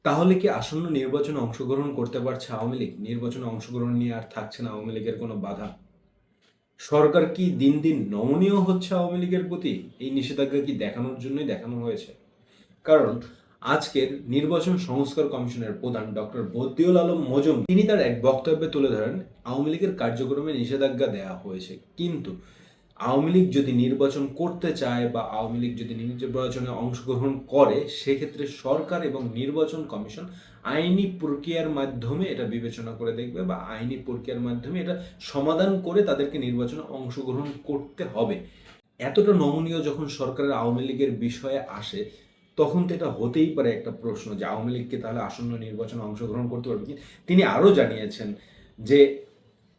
তাহলে কি আসন্ন নির্বাচনে অংশগ্রহণ করতে পারছে আওয়ামী লীগ? নির্বাচনে অংশগ্রহণ নিয়ে আর থাকছে না আওয়ামী লীগের কোনো বাধা? সরকার কি দিন দিন নমনীয় হচ্ছে আওয়ামী লীগের প্রতি? এই নিষেধাজ্ঞা কি দেখানোর জন্যই দেখানো হয়েছে? কারণ আজকের নির্বাচন সংস্কার কমিশনের প্রধান ডক্টর বদিউল আলম মজুমদার তিনি তার এক বক্তব্যে তুলে ধরেন আওয়ামী লীগের কার্যক্রমে নিষেধাজ্ঞা দেওয়া হয়েছে, কিন্তু আওয়ামী লীগ যদি নির্বাচন করতে চায় বা আওয়ামী লীগ যদি নির্বাচনে অংশগ্রহণ করে, সেক্ষেত্রে সরকার এবং নির্বাচন কমিশন আইনি প্রক্রিয়ার মাধ্যমে এটা বিবেচনা করে দেখবে বা আইনি প্রক্রিয়ার মাধ্যমে এটা সমাধান করে তাদেরকে নির্বাচনে অংশগ্রহণ করতে হবে। এতটা নমনীয় যখন সরকারের আওয়ামী লীগের বিষয়ে আসে, তখন তো এটা হতেই পারে একটা প্রশ্ন যে আওয়ামী লীগকে তাহলে আসন্ন নির্বাচনে অংশগ্রহণ করতে পারবে কি। তিনি আরও জানিয়েছেন যে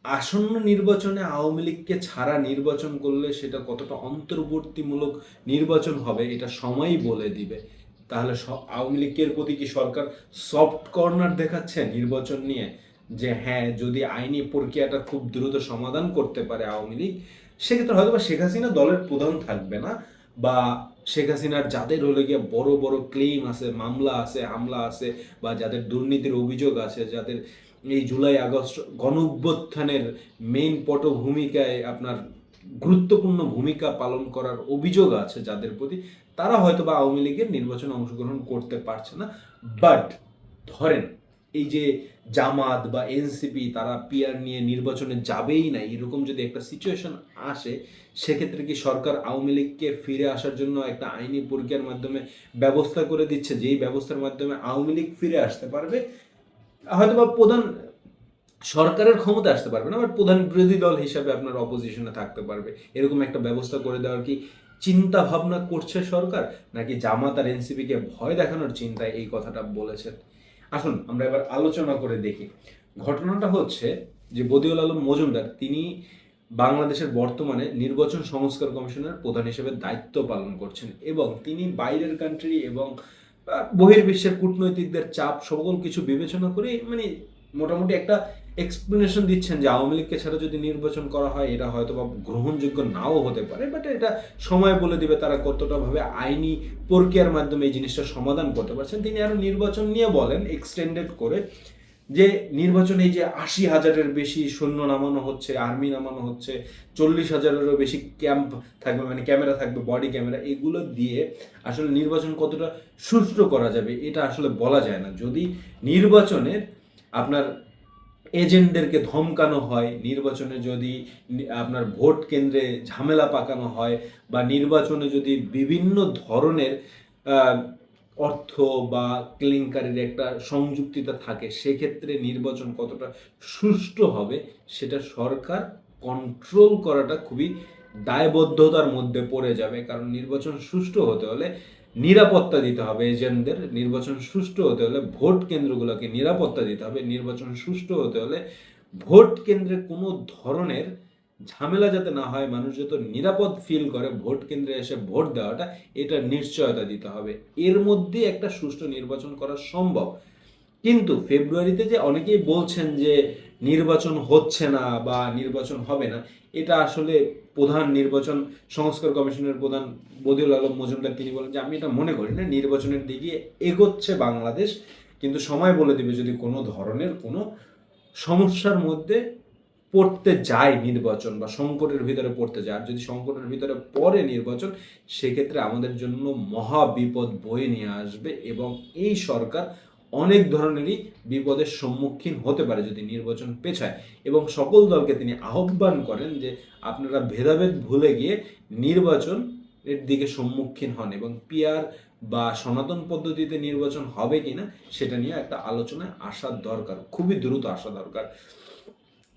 আসন্ন নির্বাচনে আওয়ামী লীগকে ছাড়া নির্বাচন করলে সেটা কতটা অন্তর্বর্তীমূলক নির্বাচন হবে এটা সময়ই বলে দিবে। তাহলে আওয়ামী লীগের প্রতি কি সরকার সফট কর্নার দেখাচ্ছে নির্বাচন নিয়ে? যে হ্যাঁ, যদি আইনি প্রক্রিয়াটা খুব দ্রুত সমাধান করতে পারে আওয়ামী লীগ, সেক্ষেত্রে হয়তো বা শেখ হাসিনা দলের প্রধান থাকবে না, বা শেখ হাসিনার যাদের হলে গিয়ে বড় বড় ক্লেম আছে, মামলা আছে, হামলা আছে, বা যাদের দুর্নীতির অভিযোগ আছে, যাদের এই জুলাই আগস্ট গণ অভ্যুত্থানের মেইন পটভূমিকায় আপনার গুরুত্বপূর্ণ ভূমিকা পালন করার অভিযোগ আছে যাদের প্রতি, তারা হয়তো বা আওয়ামী লীগের নির্বাচনে অংশগ্রহণ করতে পারছে না। বাট ধরেন এই যে জামাত বা এনসিপি তারা পিআর নিয়ে নির্বাচনে যাবেই না, এরকম যদি একটা সিচুয়েশন আসে, সেক্ষেত্রে কি সরকার আওয়ামী লীগকে ফিরে আসার জন্য একটা আইনি প্রক্রিয়ার মাধ্যমে ব্যবস্থা করে দিচ্ছে, যেই ব্যবস্থার মাধ্যমে আওয়ামী লীগ ফিরে আসতে পারবে? হয়তো বা প্রধান সরকারের ক্ষমতা আসতে পারবে না, বাট প্রধান বিরোধী দল হিসাবে আপনার অপোজিশনে থাকতে পারবে, এরকম একটা ব্যবস্থা করে দেওয়ার কি চিন্তা ভাবনা করছে সরকার? নাকি জামাত আর এনসিপিকে ভয় দেখানোর চিন্তায় এই কথাটা বলেছেন? আসুন আমরা এবার আলোচনা করে দেখি। ঘটনাটা হচ্ছে যে বদিউল আলম মজুমদার তিনি বাংলাদেশের বর্তমানে নির্বাচন সংস্কার কমিশনের প্রধান হিসেবে দায়িত্ব পালন করছেন, এবং তিনি বাইরের কান্ট্রি এবং বহির্বিশ্বের কূটনৈতিকদের চাপ সকল কিছু বিবেচনা করে মানে মোটামুটি একটা এক্সপ্লেনেশন দিচ্ছেন যে আওয়ামী লীগকে ছাড়া যদি নির্বাচন করা হয় এটা হয়তো বা গ্রহণযোগ্য নাও হতে পারে, বাট এটা সময় বলে দিবে তারা কতটা ভাবে আইনি প্রক্রিয়ার মাধ্যমে এই জিনিসটা সমাধান করতে পারছেন। তিনি আরো নির্বাচন নিয়ে বলেন এক্সটেন্ডেড করে যে নির্বাচনে এই যে ৮০,০০০-এর বেশি সৈন্য নামানো হচ্ছে, আর্মি নামানো হচ্ছে, ৪০,০০০-এরও বেশি ক্যাম্প থাকবে, মানে ক্যামেরা থাকবে, বডি ক্যামেরা, এগুলো দিয়ে আসলে নির্বাচন কতটা সুষ্ঠু করা যাবে এটা আসলে বলা যায় না। যদি নির্বাচনের আপনার এজেন্টদেরকে ধমকানো হয়, নির্বাচনে যদি আপনার ভোট কেন্দ্রে ঝামেলা পাকানো হয়, বা নির্বাচনে যদি বিভিন্ন ধরনের অর্থ বা কেলেঙ্কারির একটা সংযুক্তিতা থাকে, সেক্ষেত্রে নির্বাচন কতটা সুষ্ঠু হবে সেটা সরকার কন্ট্রোল করাটা খুবই দায়বদ্ধতার মধ্যে পড়ে যাবে। কারণ নির্বাচন সুষ্ঠু হতে হলে নিরাপত্তা দিতে হবে এজেন্টদের, নির্বাচন সুষ্ঠু হতে হলে ভোট কেন্দ্রগুলোকে নিরাপত্তা দিতে হবে, নির্বাচন সুষ্ঠু হতে হলে ভোট কেন্দ্রে কোনো ধরনের ঝামেলা যাতে না হয়, মানুষ যাতে নিরাপদ ফিল করে ভোট কেন্দ্রে এসে ভোট দেওয়াটা, এটা নিশ্চয়তা দিতে হবে। এর মধ্যে একটা সুষ্ঠু নির্বাচন করা সম্ভব। কিন্তু ফেব্রুয়ারিতে যে অনেকেই বলছেন যে নির্বাচন হচ্ছে না বা নির্বাচন হবে না, এটা আসলে প্রধান নির্বাচন সংস্কার কমিশনের প্রধান বদিউল আলম মজুমদার তিনি বলেন যে আমি এটা মনে করি না, নির্বাচনের দিকে এগোচ্ছে বাংলাদেশ, কিন্তু সময় বলে দিবে যদি কোনো ধরনের কোনো সমস্যার মধ্যে পড়তে যায় নির্বাচন, বা সংকটের ভিতরে পড়তে যায়। আর যদি সংকটের ভিতরে পড়ে নির্বাচন, সেক্ষেত্রে আমাদের জন্য মহা বিপদ বয়ে নিয়ে আসবে, এবং এই সরকার অনেক ধরনেরই বিপদের সম্মুখীন হতে পারে যদি নির্বাচন পেছায়। এবং সকল দলকে তিনি আহ্বান করেন যে আপনারা ভেদাভেদ ভুলে গিয়ে নির্বাচন এর দিকে সম্মুখীন হন, এবং পিআর বা সনাতন পদ্ধতিতে নির্বাচন হবে কিনা সেটা নিয়ে একটা আলোচনায় আসার দরকার, খুবই দ্রুত আসা দরকার।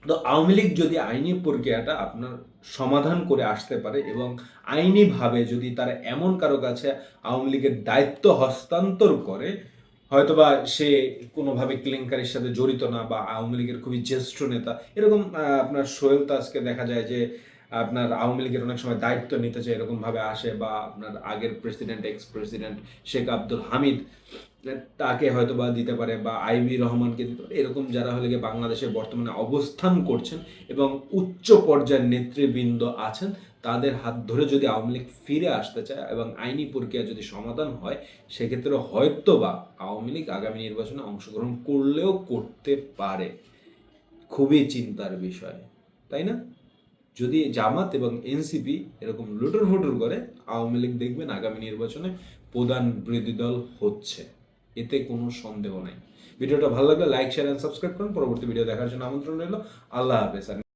তো আওয়ামী লীগ যদি আইনি প্রক্রিয়াটা আপনার সমাধান করে আসতে পারে, এবং আইনিভাবে যদি তারা এমন কারো কাছে আওয়ামী লীগের দায়িত্ব হস্তান্তর করে, হয়তোবা সে কোনোভাবে কেলেঙ্কারির সাথে জড়িত না, বা আওয়ামী লীগের খুবই জ্যেষ্ঠ নেতা, এরকম আপনার সোহেল তাজকে দেখা যায় যে আপনার আওয়ামী লীগের অনেক সময় দায়িত্ব নিতে চায়, এরকমভাবে আসে, বা আপনার আগের president x president Sheikh Abdul Hamid তাকে হয়তো বা দিতে পারে, বা আইবি রহমানকে দিতে পারে, এরকম যারা হলে গিয়ে বাংলাদেশে বর্তমানে অবস্থান করছেন এবং উচ্চ পর্যায়ের নেতৃবৃন্দ আছেন, তাদের হাত ধরে যদি আওয়ামী লীগ ফিরে আসতে চায় এবং আইনি প্রক্রিয়া যদি সমাধান হয়, সেক্ষেত্রে হয়তোবা আওয়ামী লীগ আগামী নির্বাচনে অংশগ্রহণ করলেও করতে পারে। খুবই চিন্তার বিষয়, তাই না? যদি জামাত এবং এনসিপি এরকম লুটুর করে, আওয়ামী লীগ দেখবেন আগামী নির্বাচনে প্রধান বিরোধী দল হচ্ছে, এতে কোনো সন্দেহ নাই। ভিডিওটা ভালো লাগলে লাইক, শেয়ার এন্ড সাবস্ক্রাইব করুন। পরবর্তী ভিডিও দেখার জন্য আমন্ত্রণ রইল। আল্লাহ হাফেজ।